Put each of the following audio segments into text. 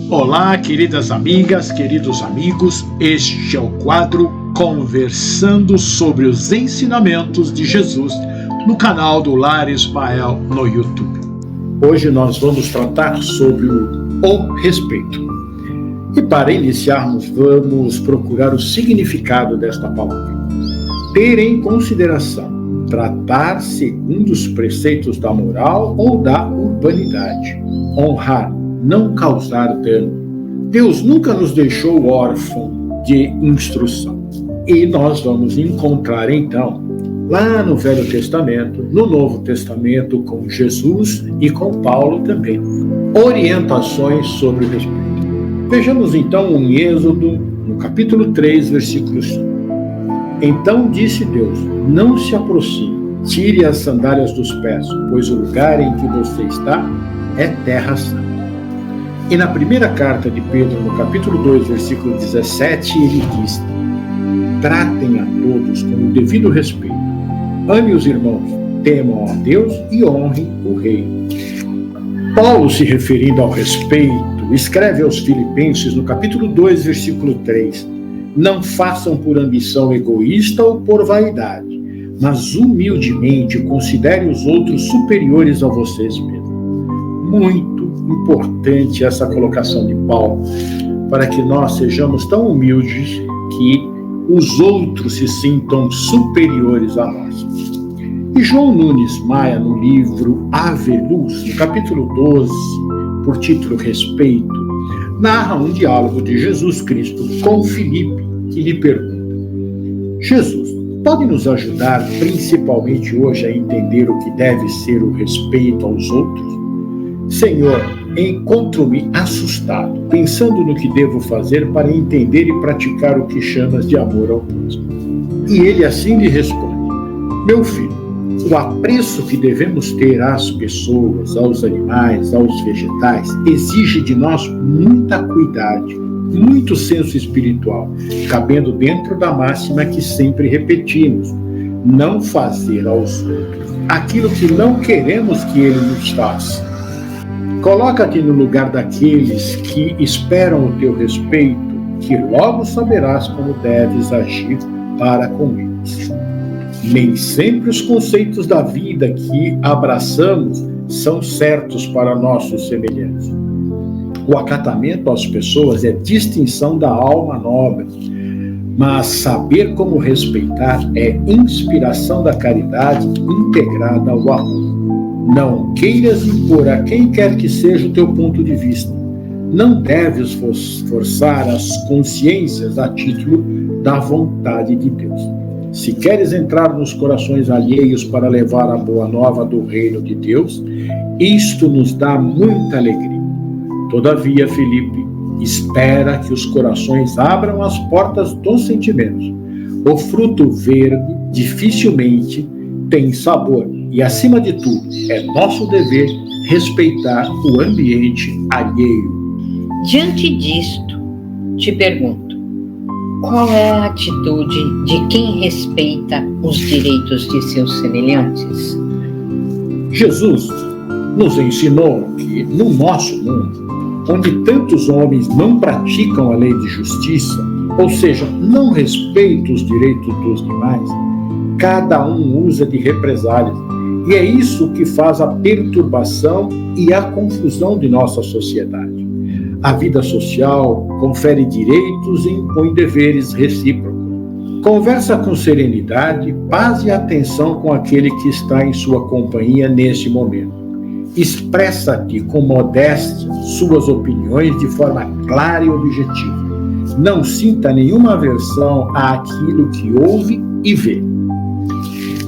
Olá, queridas amigas, queridos amigos, este é o quadro Conversando sobre os Ensinamentos de Jesus no canal do Lar Ismael no YouTube. Hoje nós vamos tratar sobre o respeito. E para iniciarmos, vamos procurar o significado desta palavra. Ter em consideração, tratar segundo os preceitos da moral ou da urbanidade, honrar, não causar dano. Deus nunca nos deixou órfãos de instrução. E nós vamos encontrar então, lá no Velho Testamento, no Novo Testamento, com Jesus e com Paulo também, orientações sobre o respeito. Vejamos então em Êxodo, no capítulo 3, versículo 5. Então disse Deus: não se aproxime, tire as sandálias dos pés, pois o lugar em que você está é terra santa. E na primeira carta de Pedro, no capítulo 2, versículo 17, ele diz: tratem a todos com o devido respeito. Ame os irmãos, temam a Deus e honrem o rei. Paulo, se referindo ao respeito, escreve aos Filipenses, no capítulo 2, versículo 3, não façam por ambição egoísta ou por vaidade, mas humildemente considerem os outros superiores a vocês mesmos. Muito importante essa colocação de Paulo, para que nós sejamos tão humildes que os outros se sintam superiores a nós. E João Nunes Maia, no livro Ave Luz, no capítulo 12, por título Respeito, narra um diálogo de Jesus Cristo com Filipe, que lhe pergunta: Jesus, pode nos ajudar principalmente hoje a entender o que deve ser o respeito aos outros? Senhor, encontro-me assustado, pensando no que devo fazer para entender e praticar o que chamas de amor ao próximo. E ele assim lhe responde: meu filho, o apreço que devemos ter às pessoas, aos animais, aos vegetais, exige de nós muita cuidado, muito senso espiritual, cabendo dentro da máxima que sempre repetimos: não fazer aos outros aquilo que não queremos que ele nos faça. Coloca-te no lugar daqueles que esperam o teu respeito, que logo saberás como deves agir para com eles. Nem sempre os conceitos da vida que abraçamos são certos para nossos semelhantes. O acatamento às pessoas é distinção da alma nobre, mas saber como respeitar é inspiração da caridade integrada ao amor. Não queiras impor a quem quer que seja o teu ponto de vista. Não deves forçar as consciências a título da vontade de Deus. Se queres entrar nos corações alheios para levar a boa nova do reino de Deus, isto nos dá muita alegria. Todavia, Filipe, espera que os corações abram as portas dos sentimentos. O fruto verde dificilmente tem sabor e, acima de tudo, é nosso dever respeitar o ambiente alheio. Diante disto, te pergunto: qual é a atitude de quem respeita os direitos de seus semelhantes? Jesus nos ensinou que, no nosso mundo, onde tantos homens não praticam a lei de justiça, ou seja, não respeitam os direitos dos demais, cada um usa de represálias. E é isso que faz a perturbação e a confusão de nossa sociedade. A vida social confere direitos e impõe deveres recíprocos. Conversa com serenidade, paz e atenção com aquele que está em sua companhia neste momento. Expressa-te com modéstia suas opiniões de forma clara e objetiva. Não sinta nenhuma aversão àquilo que ouve e vê.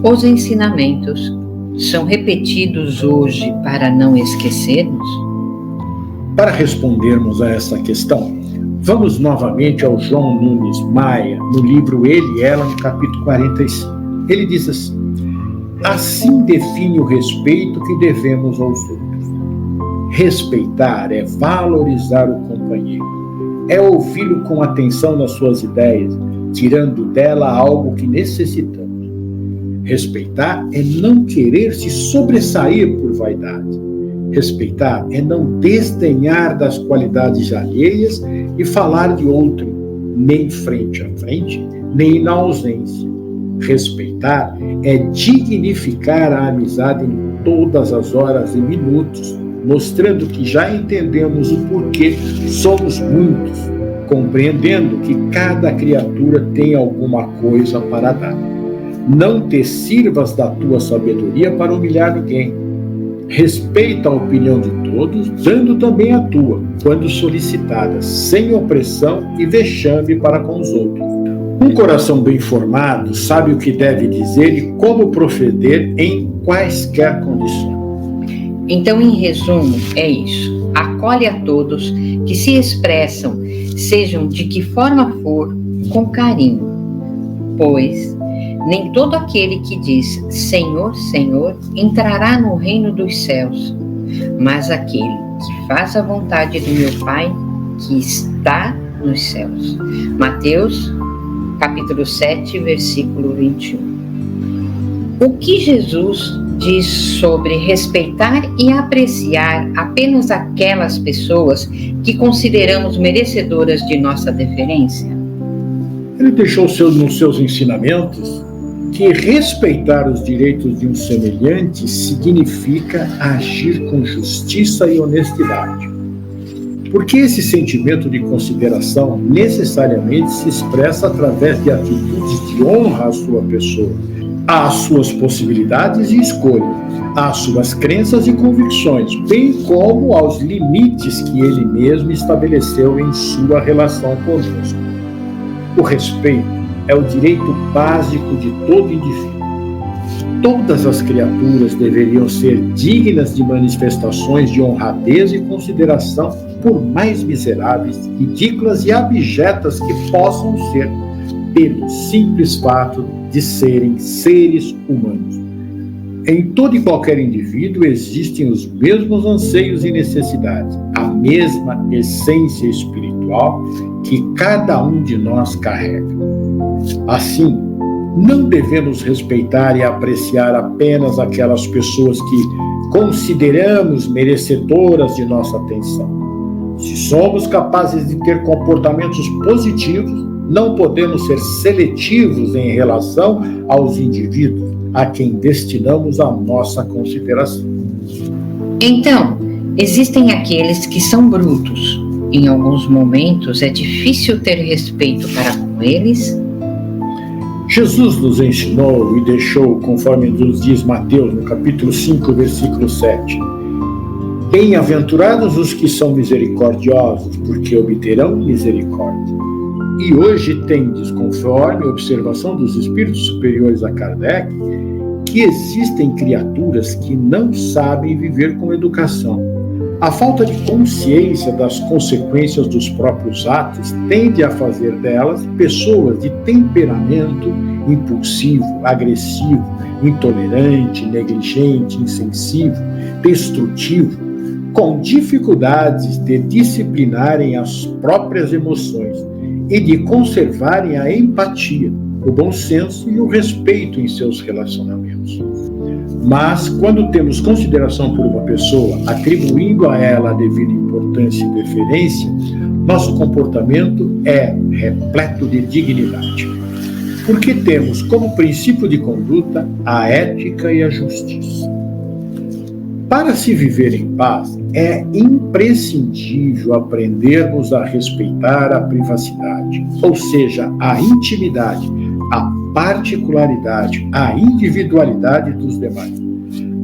Os ensinamentos são repetidos hoje para não esquecermos? Para respondermos a essa questão, vamos novamente ao João Nunes Maia, no livro Ele e Ela, no capítulo 45. Ele diz assim: assim define o respeito que devemos aos outros. Respeitar é valorizar o companheiro, é ouvi-lo com atenção nas suas ideias, tirando dela algo que necessitamos. Respeitar é não querer se sobressair por vaidade. Respeitar é não desdenhar das qualidades alheias e falar de outro, nem frente a frente, nem na ausência. Respeitar é dignificar a amizade em todas as horas e minutos, mostrando que já entendemos o porquê somos muitos, compreendendo que cada criatura tem alguma coisa para dar. Não te sirvas da tua sabedoria para humilhar ninguém. Respeita a opinião de todos, dando também a tua, quando solicitada, sem opressão e vexame para com os outros. Um coração bem formado sabe o que deve dizer e como proceder em quaisquer condições. Então, em resumo, é isso. Acolhe a todos que se expressam, sejam de que forma for, com carinho. Pois nem todo aquele que diz Senhor, Senhor, entrará no reino dos céus, mas aquele que faz a vontade do meu Pai que está nos céus. Mateus, capítulo 7, versículo 21. O que Jesus diz sobre respeitar e apreciar apenas aquelas pessoas que consideramos merecedoras de nossa deferência? Ele deixou nos seus ensinamentos que respeitar os direitos de um semelhante significa agir com justiça e honestidade. Porque esse sentimento de consideração necessariamente se expressa através de atitudes de honra à sua pessoa, às suas possibilidades e escolhas, às suas crenças e convicções, bem como aos limites que ele mesmo estabeleceu em sua relação conosco. O respeito é o direito básico de todo indivíduo. Todas as criaturas deveriam ser dignas de manifestações de honradez e consideração, por mais miseráveis, ridículas e abjetas que possam ser, pelo simples fato de serem seres humanos. Em todo e qualquer indivíduo existem os mesmos anseios e necessidades, a mesma essência espiritual que cada um de nós carrega. Assim, não devemos respeitar e apreciar apenas aquelas pessoas que consideramos merecedoras de nossa atenção. Se somos capazes de ter comportamentos positivos, não podemos ser seletivos em relação aos indivíduos a quem destinamos a nossa consideração. Então, existem aqueles que são brutos. Em alguns momentos é difícil ter respeito para com eles. Jesus nos ensinou e deixou, conforme nos diz Mateus, no capítulo 5, versículo 7. Bem-aventurados os que são misericordiosos, porque obterão misericórdia. E hoje tendes, conforme a observação dos espíritos superiores a Kardec, que existem criaturas que não sabem viver com educação. A falta de consciência das consequências dos próprios atos tende a fazer delas pessoas de temperamento impulsivo, agressivo, intolerante, negligente, insensível, destrutivo, com dificuldades de disciplinarem as próprias emoções e de conservarem a empatia, o bom senso e o respeito em seus relacionamentos. Mas, quando temos consideração por uma pessoa, atribuindo a ela a devida importância e deferência, nosso comportamento é repleto de dignidade. Porque temos como princípio de conduta a ética e a justiça. Para se viver em paz, é imprescindível aprendermos a respeitar a privacidade, ou seja, a intimidade, a particularidade, a individualidade dos demais.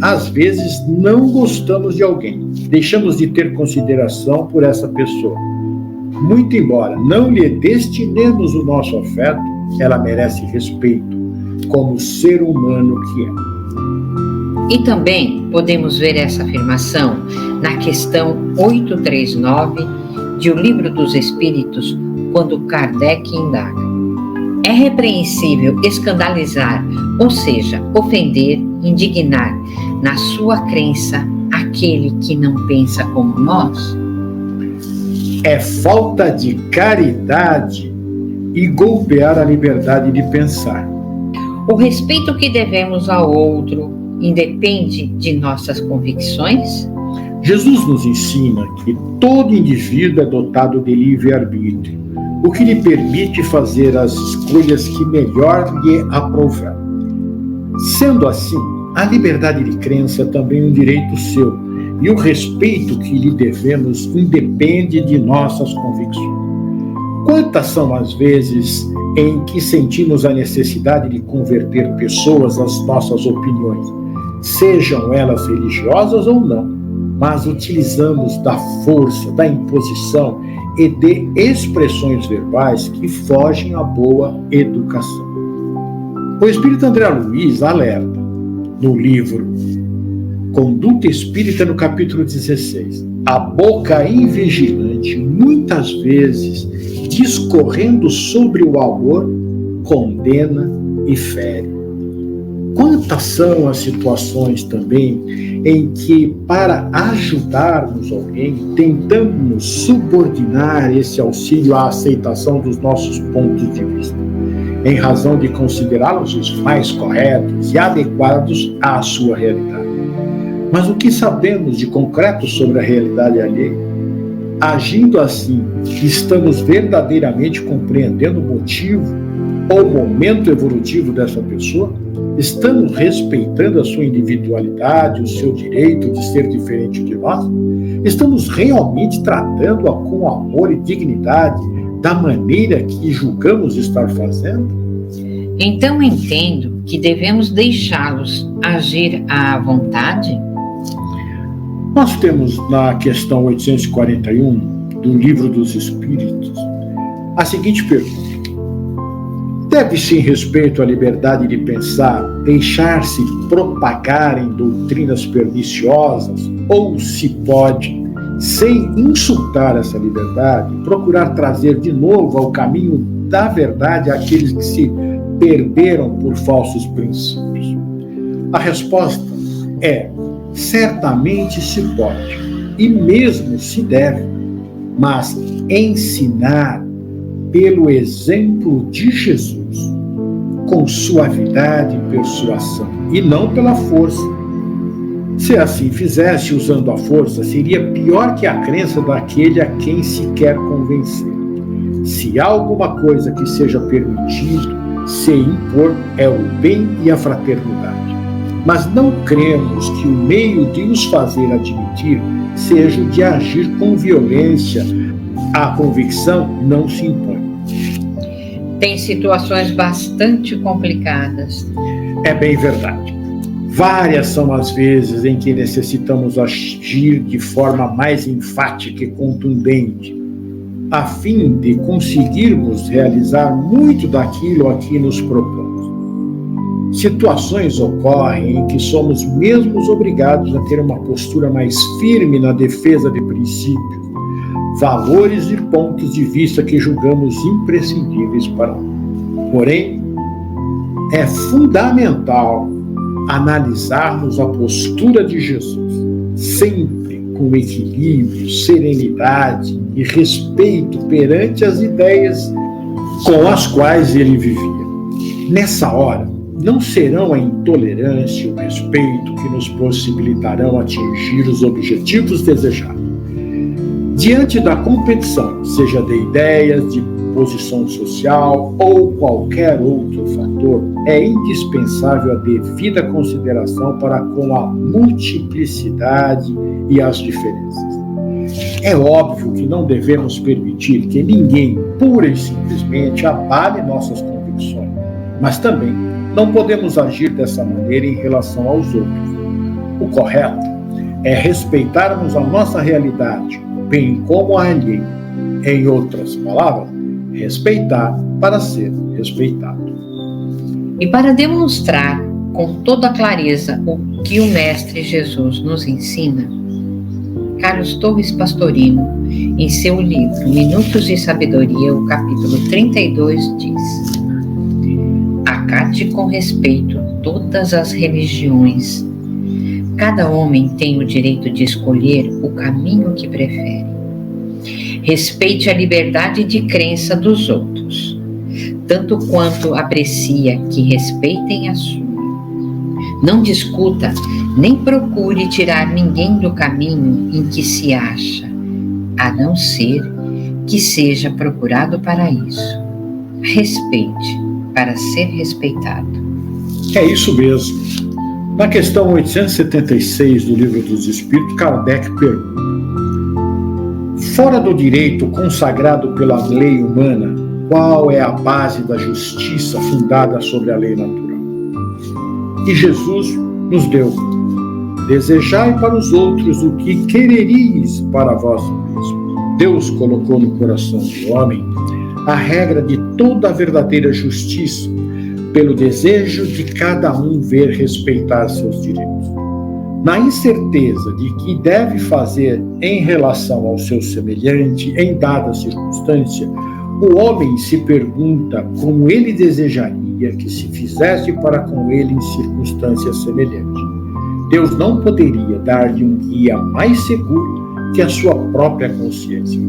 Às vezes não gostamos de alguém, deixamos de ter consideração por essa pessoa. Muito embora não lhe destinemos o nosso afeto, ela merece respeito, como ser humano que é. E também podemos ver essa afirmação na questão 839 de O Livro dos Espíritos, quando Kardec indaga: é repreensível escandalizar, ou seja, ofender, indignar, na sua crença, aquele que não pensa como nós? É falta de caridade e golpear a liberdade de pensar. O respeito que devemos ao outro independe de nossas convicções? Jesus nos ensina que todo indivíduo é dotado de livre-arbítrio, o que lhe permite fazer as escolhas que melhor lhe aprouver. Sendo assim, a liberdade de crença é também um direito seu, e o respeito que lhe devemos independe de nossas convicções. Quantas são as vezes em que sentimos a necessidade de converter pessoas às nossas opiniões, sejam elas religiosas ou não, mas utilizamos da força, da imposição e de expressões verbais que fogem à boa educação. O espírito André Luiz alerta, no livro Conduta Espírita, no capítulo 16, a boca invigilante, muitas vezes, discorrendo sobre o amor, condena e fere. Quantas são as situações também em que, para ajudarmos alguém, tentamos subordinar esse auxílio à aceitação dos nossos pontos de vista, em razão de considerá-los os mais corretos e adequados à sua realidade. Mas o que sabemos de concreto sobre a realidade alheia? Agindo assim, estamos verdadeiramente compreendendo o motivo ou o momento evolutivo dessa pessoa? Estamos respeitando a sua individualidade, o seu direito de ser diferente de nós? Estamos realmente tratando-a com amor e dignidade da maneira que julgamos estar fazendo? Então entendo que devemos deixá-los agir à vontade? Nós temos na questão 841 do Livro dos Espíritos a seguinte pergunta: deve-se, em respeito à liberdade de pensar, deixar-se propagar em doutrinas perniciosas, ou se pode, sem insultar essa liberdade, procurar trazer de novo ao caminho da verdade aqueles que se perderam por falsos princípios? A resposta é: certamente se pode, e mesmo se deve, mas ensinar pelo exemplo de Jesus, com suavidade e persuasão, e não pela força. Se assim fizesse usando a força, seria pior que a crença daquele a quem se quer convencer. Se há alguma coisa que seja permitido se impor, é o bem e a fraternidade. Mas não cremos que o meio de os fazer admitir seja o de agir com violência. A convicção não se impõe. Tem situações bastante complicadas. É bem verdade. Várias são as vezes em que necessitamos agir de forma mais enfática e contundente, a fim de conseguirmos realizar muito daquilo a que nos propomos. Situações ocorrem em que somos mesmos obrigados a ter uma postura mais firme na defesa de princípios, valores e pontos de vista que julgamos imprescindíveis para nós. Porém, é fundamental analisarmos a postura de Jesus, sempre com equilíbrio, serenidade e respeito perante as ideias com as quais ele vivia. Nessa hora, não serão a intolerância e o respeito que nos possibilitarão atingir os objetivos desejados. Diante da competição, seja de ideias, de posição social ou qualquer outro fator, é indispensável a devida consideração para com a multiplicidade e as diferenças. É óbvio que não devemos permitir que ninguém, pura e simplesmente, abale nossas convicções, mas também não podemos agir dessa maneira em relação aos outros. O correto é respeitarmos a nossa realidade, bem como a alheia. Em outras palavras, respeitar para ser respeitado. E para demonstrar com toda clareza o que o Mestre Jesus nos ensina, Carlos Torres Pastorino, em seu livro Minutos de Sabedoria, o capítulo 32, diz: acate com respeito todas as religiões. Cada homem tem o direito de escolher o caminho que prefere. Respeite a liberdade de crença dos outros, tanto quanto aprecia que respeitem a sua. Não discuta, nem procure tirar ninguém do caminho em que se acha, a não ser que seja procurado para isso. Respeite, para ser respeitado. É isso mesmo. Na questão 876 do Livro dos Espíritos, Kardec pergunta: fora do direito consagrado pela lei humana, qual é a base da justiça fundada sobre a lei natural? E Jesus nos deu: desejai para os outros o que quereríeis para vós mesmos. Deus colocou no coração do homem a regra de toda a verdadeira justiça, pelo desejo de cada um ver respeitar seus direitos. Na incerteza de que deve fazer em relação ao seu semelhante em dada circunstância, o homem se pergunta como ele desejaria que se fizesse para com ele em circunstâncias semelhantes. Deus não poderia dar-lhe um guia mais seguro que a sua própria consciência.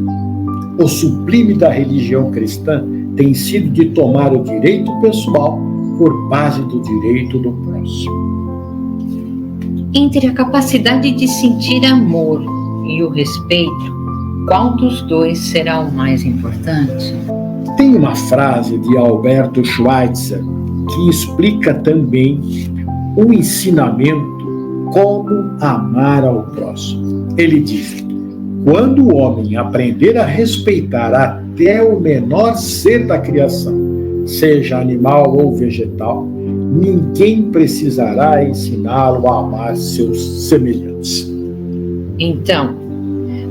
O sublime da religião cristã tem sido de tomar o direito pessoal por base do direito do próximo. Entre a capacidade de sentir amor e o respeito, qual dos dois será o mais importante? Tem uma frase de Alberto Schweitzer que explica também o ensinamento como amar ao próximo. Ele diz: quando o homem aprender a respeitar até o menor ser da criação, seja animal ou vegetal, ninguém precisará ensiná-lo a amar seus semelhantes. Então,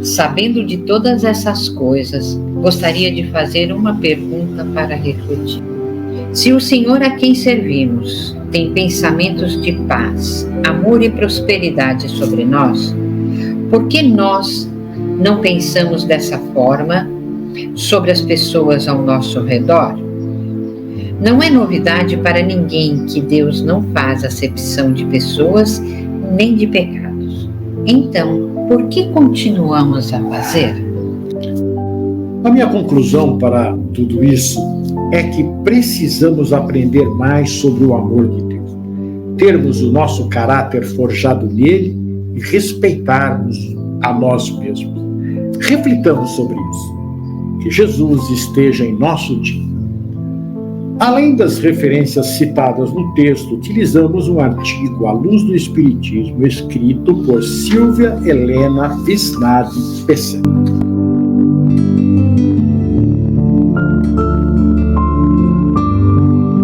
sabendo de todas essas coisas, gostaria de fazer uma pergunta para refletir. Se o Senhor a quem servimos tem pensamentos de paz, amor e prosperidade sobre nós, por que nós não pensamos dessa forma sobre as pessoas ao nosso redor? Não é novidade para ninguém que Deus não faz acepção de pessoas nem de pecados. Então, por que continuamos a fazer? A minha conclusão para tudo isso é que precisamos aprender mais sobre o amor de Deus, termos o nosso caráter forjado nele e respeitarmos a nós mesmos. Reflitamos sobre isso. Que Jesus esteja em nosso dia. Além das referências citadas no texto, utilizamos um artigo à luz do Espiritismo escrito por Silvia Helena Visnadi Pessé.